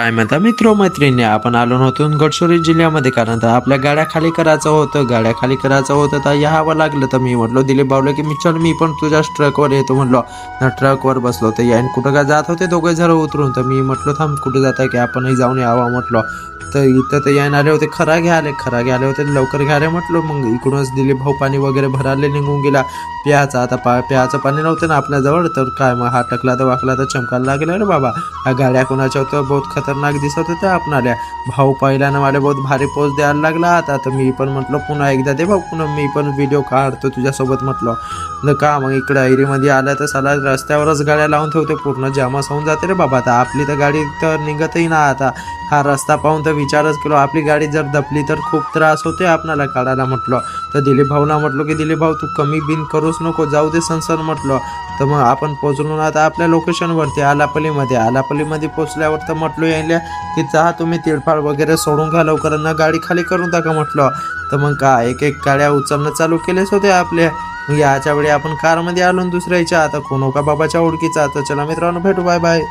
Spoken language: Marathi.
काय म्हणता मित्र मैत्रिणी, आपण आलो नव्हतो गडचिरोली जिल्ह्यामध्ये, कारण तर आपल्या गाड्या खाली करायचं होतं. तर यावं लागलं. तर मी म्हटलो दिलीप भाऊला की मी पण तुझ्या ट्रकवर येतो म्हटलो. ट्रकवर बसलो तर यायन कुठं काय जात होते दोघे जण उतरून. तर मी म्हटलो थांब कुठे जात आहे की आपणही जाऊन यावं म्हटलो. तर इथं तर यायन आले होते, खरा घ्यायला होते, लवकर घ्यायला म्हटलो. मग इकडूनच दिलीप भाऊ पाणी वगैरे भरायला निघून गेला. आता प्यायचं पाणी नव्हतं ना आपल्याजवळ. तर काय मग हात टाकला तर वाकला तर चमकायला लागला रे बाबा. ह्या गाड्या कोणाच्या होत्या, बहुत खतरनाक दिसत होत्या आपणाल्या. भाऊ पहिल्यानं मला बहुत भारी पोच द्यायला लागला. आता तर मी पण म्हटलं पुन्हा एकदा दे भाऊ, पुन्हा मी पण व्हिडिओ काढतो तुझ्यासोबत म्हटलं. न का मग इकडं ऐरीमध्ये आलं तर साला रस्त्यावरच गाड्या लावून ठेवते, पूर्ण जामच होऊन जाते रे बाबा. आता आपली तर गाडी तर निघतही ना. आता हा रस्ता पाहून तर विचारच केलो, आपली गाडी जर दपली तर खूप त्रास होते आपणाला काढायला म्हटलं. तर दिलीप भाऊला म्हटलो की दिलीप भाऊ तू कमी बिन करूच नको, जाऊ दे सनसन म्हटलं. तर मग आपण पोचलो ना आता आपल्या लोकेशनवरती आलापल्लीमध्ये पोचल्यावर तर म्हटलो यायला की जा तुम्ही तिळफाळ वगैरे सोडून घ्या लवकर ना, गाडी खाली करून टाका म्हटलं. तर मग काय एक एक गाड्या उचलणं चालू केलेच होते आपल्या. मग याच्या वेळी आपण कारमध्ये आलो दुसऱ्याच्या, आता कोण का बाबाच्या ओळखीचा. तर चला मित्रांनो भेटू, बाय बाय.